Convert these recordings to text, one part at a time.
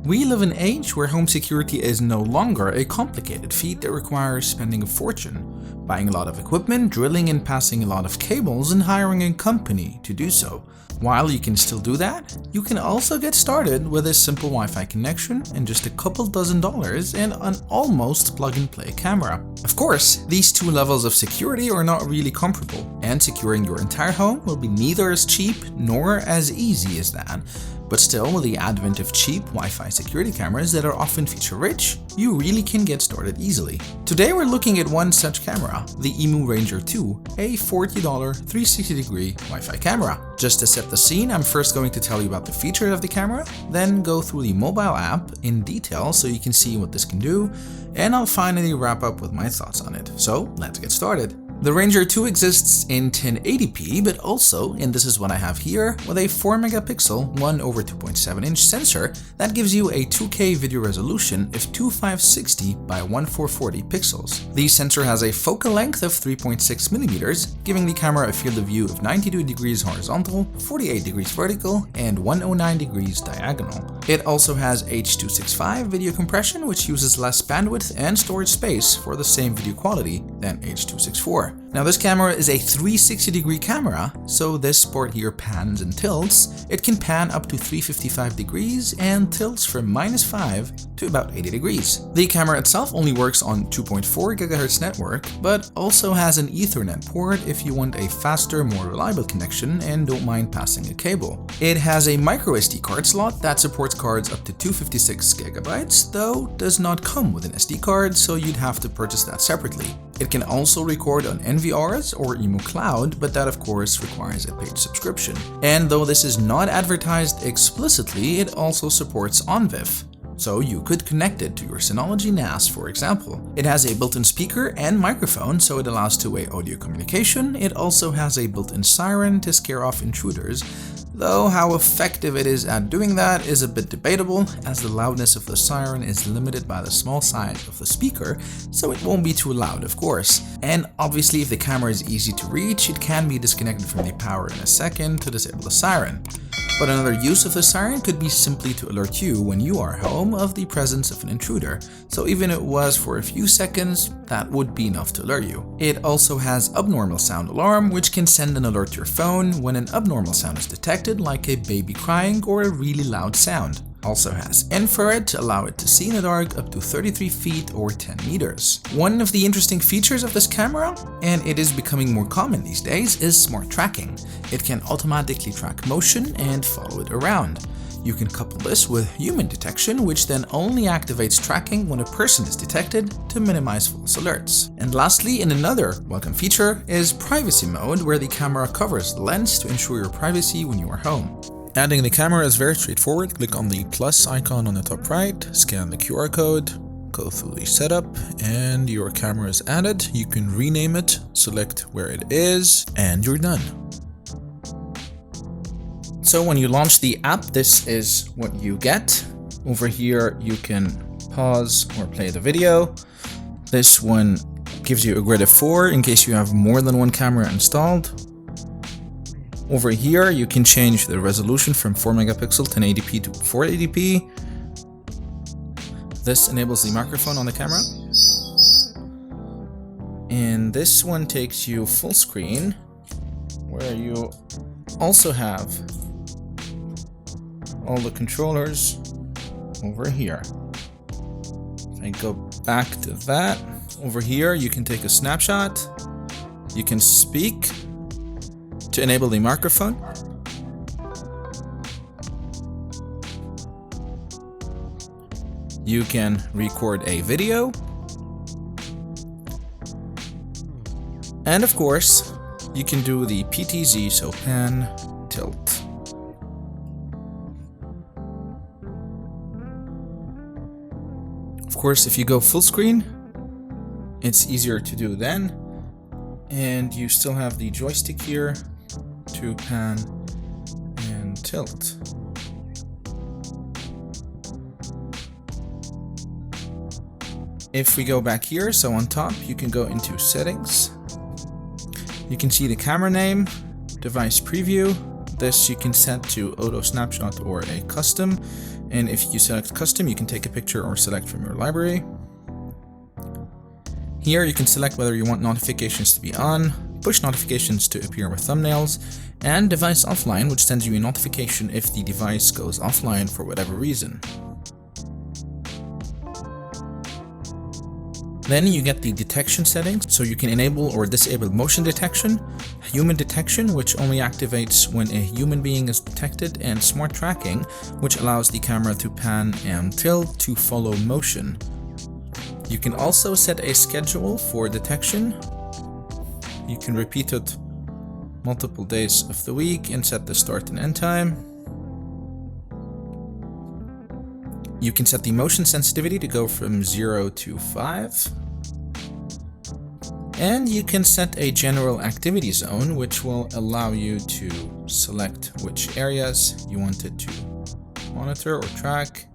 We live in an age where home security is no longer a complicated feat that requires spending a fortune, buying a lot of equipment, drilling and passing a lot of cables, and hiring a company to do so. While you can still do that, you can also get started with a simple Wi-Fi connection and just a couple dozen dollars and an almost plug-and-play camera. Of course, these two levels of security are not really comparable, and securing your entire home will be neither as cheap nor as easy as that. But still, with the advent of cheap Wi-Fi security cameras that are often feature-rich, you really can get started easily. Today we're looking at one such camera, the IMOU Range 2, a $40 360-degree Wi-Fi camera. Just to set the scene, I'm first going to tell you about the features of the camera, then go through the mobile app in detail so you can see what this can do, and I'll finally wrap up with my thoughts on it. So let's get started. The Ranger 2 exists in 1080p, but also, and this is what I have here, with a 4 megapixel 1/2.7 inch sensor that gives you a 2K video resolution of 2560 by 1440 pixels. The sensor has a focal length of 3.6 millimeters, giving the camera a field of view of 92 degrees horizontal, 48 degrees vertical, and 109 degrees diagonal. It also has H.265 video compression, which uses less bandwidth and storage space for the same video quality than H.264. Now this camera is a 360-degree camera, so this part here pans and tilts. It can pan up to 355 degrees and tilts from -5 to about 80 degrees. The camera itself only works on 2.4 GHz network, but also has an Ethernet port if you want a faster, more reliable connection and don't mind passing a cable. It has a microSD card slot that supports cards up to 256 GB, though does not come with an SD card, so you'd have to purchase that separately. It can also record on NVRs or IMOU Cloud, but that of course requires a paid subscription. And though this is not advertised explicitly, it also supports OnVIF. So you could connect it to your Synology NAS, for example. It has a built-in speaker and microphone, so it allows two-way audio communication. It also has a built-in siren to scare off intruders, though how effective it is at doing that is a bit debatable, as the loudness of the siren is limited by the small size of the speaker, so it won't be too loud, of course. And obviously, if the camera is easy to reach, it can be disconnected from the power in a second to disable the siren. But another use of the siren could be simply to alert you when you are home of the presence of an intruder, so even if it was for a few seconds, that would be enough to alert you. It also has abnormal sound alarm, which can send an alert to your phone when an abnormal sound is detected, like a baby crying or a really loud sound. Also has infrared to allow it to see in the dark up to 33 feet or 10 meters. One of the interesting features of this camera, and it is becoming more common these days, is smart tracking. It can automatically track motion and follow it around. You can couple this with human detection, which then only activates tracking when a person is detected to minimize false alerts. And lastly, and another welcome feature, is privacy mode, where the camera covers the lens to ensure your privacy when you are home. Adding the camera is very straightforward. Click on the plus icon on the top right, scan the QR code, go through the setup, and your camera is added. You can rename it, select where it is, and you're done. So when you launch the app, this is what you get. Over here, you can pause or play the video. This one gives you a grid of 4 in case you have more than one camera installed. Over here, you can change the resolution from 4 megapixel 1080p to 480p. This enables the microphone on the camera. And this one takes you full screen, where you also have all the controllers over here. If I go back to that, over here you can take a snapshot. You can speak to enable the microphone. You can record a video. And of course, you can do the PTZ, so pan, tilt. Of course, if you go full screen, it's easier to do then. And you still have the joystick here to pan and tilt. If we go back here, so on top, you can go into settings. You can see the camera name, device preview. This you can set to auto snapshot or a custom. And if you select custom, you can take a picture or select from your library. Here you can select whether you want notifications to be on, push notifications to appear with thumbnails, and device offline, which sends you a notification if the device goes offline for whatever reason. Then you get the detection settings, so you can enable or disable motion detection, human detection, which only activates when a human being is detected, and smart tracking, which allows the camera to pan and tilt to follow motion. You can also set a schedule for detection. You can repeat it multiple days of the week and set the start and end time. You can set the motion sensitivity to go from 0 to 5. And you can set a general activity zone, which will allow you to select which areas you want it to monitor or track.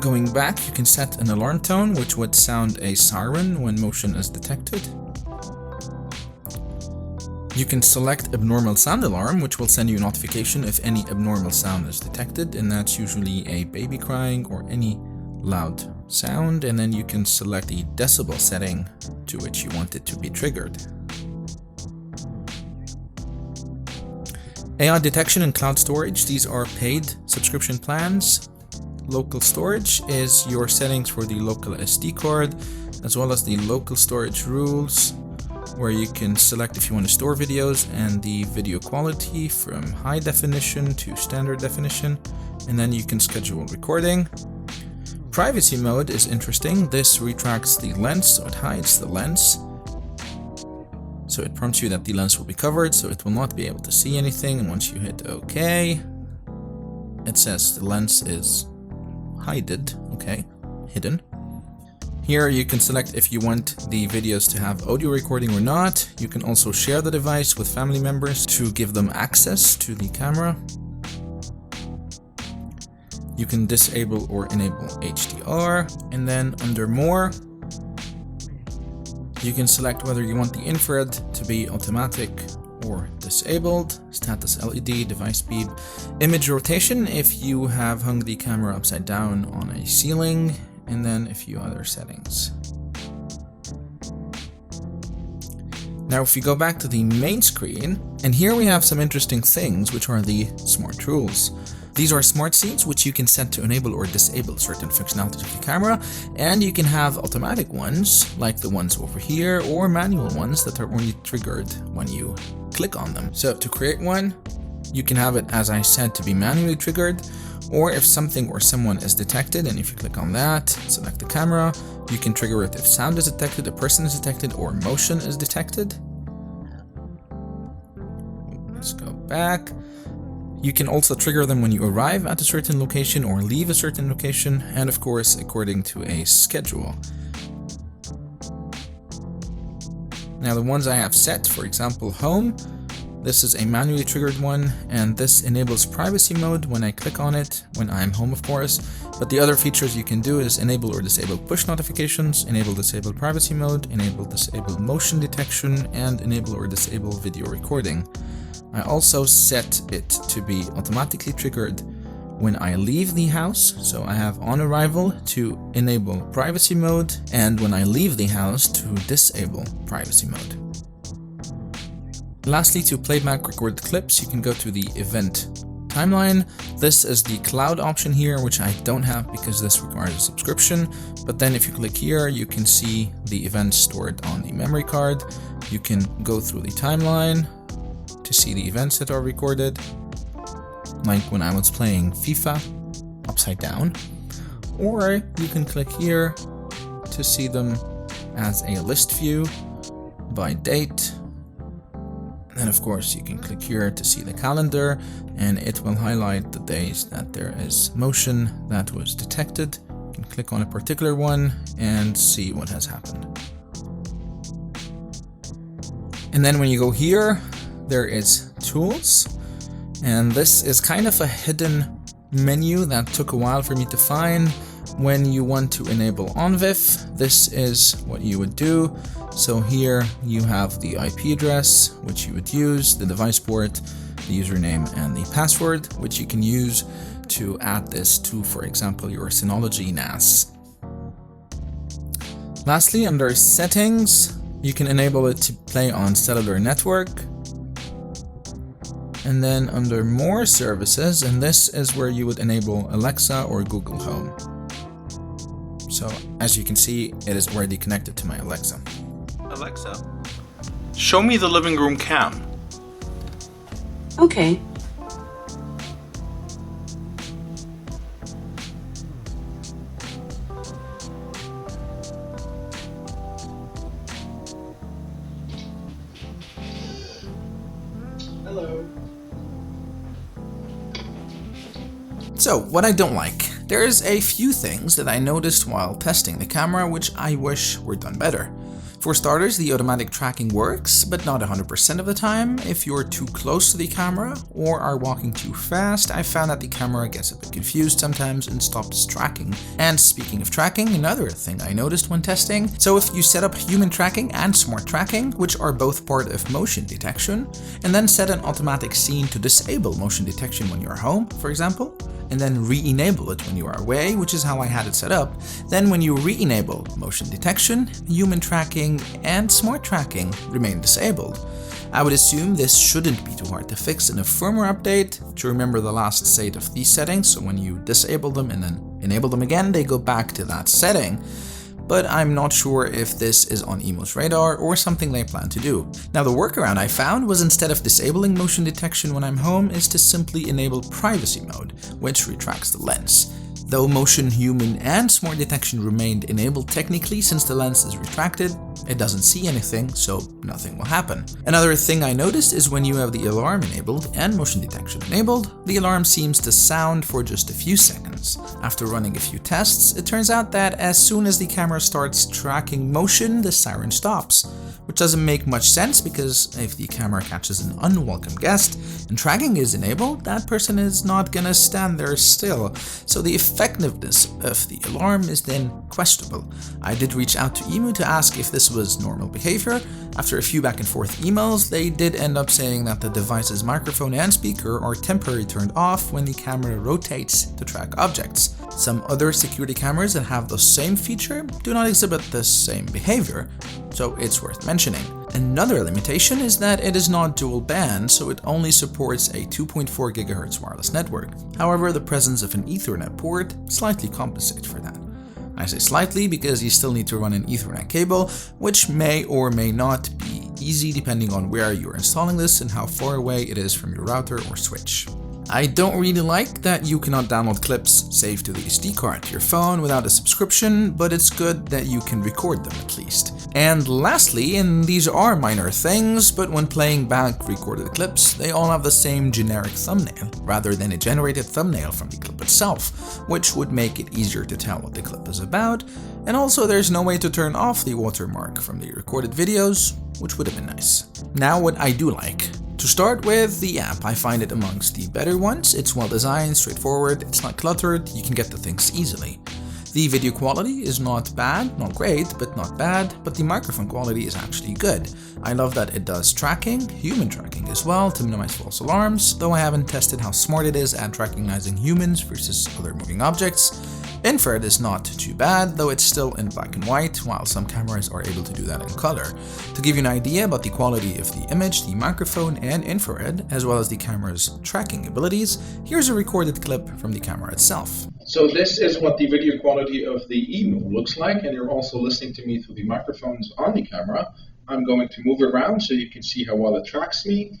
Going back, you can set an alarm tone, which would sound a siren when motion is detected. You can select abnormal sound alarm, which will send you a notification if any abnormal sound is detected, and that's usually a baby crying or any loud sound. And then you can select the decibel setting to which you want it to be triggered. AI detection and cloud storage, these are paid subscription plans. Local storage is your settings for the local SD card, as well as the local storage rules, where you can select if you want to store videos and the video quality from high definition to standard definition, and then you can schedule recording. Privacy mode is interesting. This retracts the lens, so it hides the lens. So it prompts you that the lens will be covered, so it will not be able to see anything. And once you hit OK, it says the lens is hidden. Here you can select if you want the videos to have audio recording or not. You can also share the device with family members to give them access to the camera. You can disable or enable HDR, and then under more, you can select whether you want the infrared to be automatic or disabled, status LED, device beep, image rotation if you have hung the camera upside down on a ceiling, and then a few other settings. Now if you go back to the main screen, and here we have some interesting things, which are the smart rules. These are smart scenes, which you can set to enable or disable certain functionalities of the camera, and you can have automatic ones, like the ones over here, or manual ones that are only triggered when you click on them. So to create one, you can have it, as I said, to be manually triggered, or if something or someone is detected, and if you click on that, select the camera, you can trigger it if sound is detected, a person is detected, or motion is detected. Let's go back. You can also trigger them when you arrive at a certain location or leave a certain location, and of course according to a schedule. Now the ones I have set, for example home, this is a manually triggered one, and this enables privacy mode when I click on it, when I'm home of course, but the other features you can do is enable or disable push notifications, enable disable privacy mode, enable disable motion detection, and enable or disable video recording. I also set it to be automatically triggered when I leave the house, so I have on arrival to enable privacy mode, and when I leave the house to disable privacy mode. Lastly, to playback recorded clips, you can go to the event timeline. This is the cloud option here, which I don't have because this requires a subscription, but then if you click here, you can see the events stored on the memory card. You can go through the timeline to see the events that are recorded, like when I was playing FIFA upside down, or you can click here to see them as a list view by date. And of course you can click here to see the calendar, and it will highlight the days that there is motion that was detected. You can click on a particular one and see what has happened. And then when you go here, there is tools, and this is kind of a hidden menu that took a while for me to find. When you want to enable OnVIF, this is what you would do. So here you have the IP address, which you would use, the device port, the username, and the password, which you can use to add this to, for example, your Synology NAS. Lastly, under Settings, you can enable it to play on cellular network. And then under More Services, and this is where you would enable Alexa or Google Home. So as you can see, it is already connected to my Alexa. Alexa, show me the living room cam. Okay. Hello. So, what I don't like. There's a few things that I noticed while testing the camera which I wish were done better. For starters, the automatic tracking works, but not 100% of the time. If you're too close to the camera or are walking too fast, I found that the camera gets a bit confused sometimes and stops tracking. And speaking of tracking, another thing I noticed when testing, so if you set up human tracking and smart tracking, which are both part of motion detection, and then set an automatic scene to disable motion detection when you're home, for example, and then re-enable it when you are away, which is how I had it set up, then when you re-enable motion detection, human tracking and smart tracking remain disabled. I would assume this shouldn't be too hard to fix in a firmware update to remember the last state of these settings, so when you disable them and then enable them again, they go back to that setting. But I'm not sure if this is on IMOU's radar or something they plan to do. Now the workaround I found was, instead of disabling motion detection when I'm home, is to simply enable privacy mode, which retracts the lens. Though motion, human and smart detection remained enabled technically since the lens is retracted, it doesn't see anything, so nothing will happen. Another thing I noticed is when you have the alarm enabled and motion detection enabled, the alarm seems to sound for just a few seconds. After running a few tests, it turns out that as soon as the camera starts tracking motion, the siren stops. Which doesn't make much sense, because if the camera catches an unwelcome guest and tracking is enabled, that person is not gonna stand there still, so the effectiveness of the alarm is then questionable. I did reach out to IMOU to ask if this was normal behavior. After a few back and forth emails, they did end up saying that the device's microphone and speaker are temporarily turned off when the camera rotates to track objects. Some other security cameras that have the same feature do not exhibit the same behavior, so it's worth mentioning. Another limitation is that it is not dual band, so it only supports a 2.4 GHz wireless network. However, the presence of an Ethernet port slightly compensates for that. I say slightly because you still need to run an Ethernet cable, which may or may not be easy depending on where you're installing this and how far away it is from your router or switch. I don't really like that you cannot download clips saved to the SD card to your phone without a subscription, but it's good that you can record them at least. And lastly, and these are minor things, but when playing back recorded clips, they all have the same generic thumbnail, rather than a generated thumbnail from the clip itself, which would make it easier to tell what the clip is about, and also there's no way to turn off the watermark from the recorded videos, which would have been nice. Now what I do like. To start with, the app, I find it amongst the better ones. It's well designed, straightforward, it's not cluttered, you can get to things easily. The video quality is not bad, not great, but not bad, but the microphone quality is actually good. I love that it does tracking, human tracking as well, to minimize false alarms, though I haven't tested how smart it is at recognizing humans versus other moving objects. Infrared is not too bad, though it's still in black and white, while some cameras are able to do that in color. To give you an idea about the quality of the image, the microphone and infrared, as well as the camera's tracking abilities, here's a recorded clip from the camera itself. So this is what the video quality of the IMOU looks like, and you're also listening to me through the microphones on the camera. I'm going to move around so you can see how well it tracks me.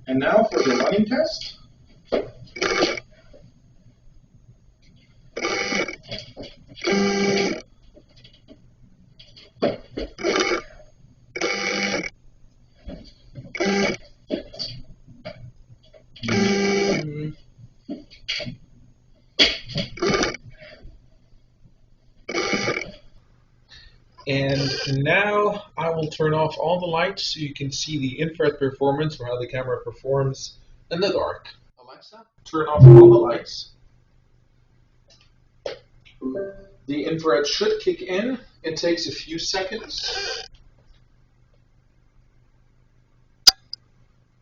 And now for the running test. And now I will turn off all the lights so you can see the infrared performance, or how the camera performs in the dark. Alexa, turn off all the lights. The infrared should kick in. It takes a few seconds.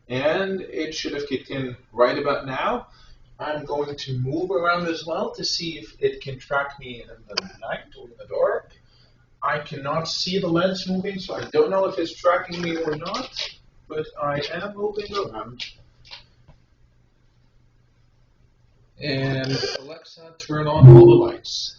And it should have kicked in right about now. I'm going to move around as well to see if it can track me in the night or in the dark. I cannot see the lens moving, so I don't know if it's tracking me or not, but I am moving around. And Alexa, turn on all the lights.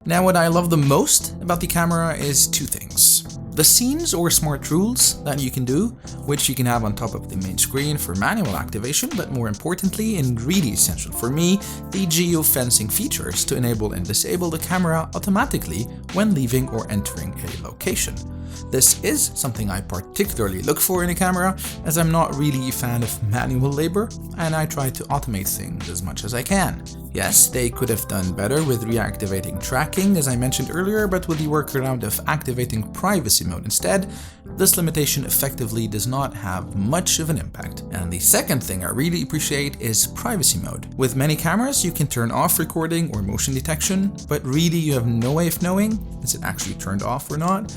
Now, what I love the most about the camera is two things. The scenes or smart rules that you can do, which you can have on top of the main screen for manual activation, but more importantly and really essential for me, the geofencing features to enable and disable the camera automatically when leaving or entering a location. This is something I particularly look for in a camera, as I'm not really a fan of manual labor, and I try to automate things as much as I can. Yes, they could have done better with reactivating tracking, as I mentioned earlier, but with the workaround of activating privacy mode instead, this limitation effectively does not have much of an impact. And the second thing I really appreciate is privacy mode. With many cameras, you can turn off recording or motion detection, but really you have no way of knowing is it actually turned off or not.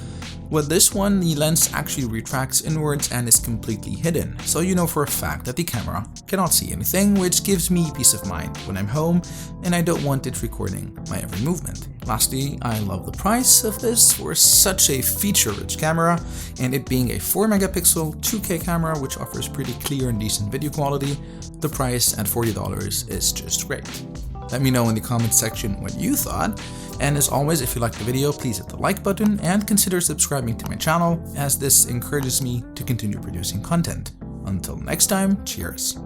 With this one, the lens actually retracts inwards and is completely hidden, so you know for a fact that the camera cannot see anything, which gives me peace of mind when I'm home and I don't want it recording my every movement. Lastly, I love the price of this for such a feature-rich camera, and it being a 4 megapixel 2K camera which offers pretty clear and decent video quality, the price at $40 is just great. Let me know in the comments section what you thought, and as always, if you liked the video, please hit the like button and consider subscribing to my channel, as this encourages me to continue producing content. Until next time, cheers!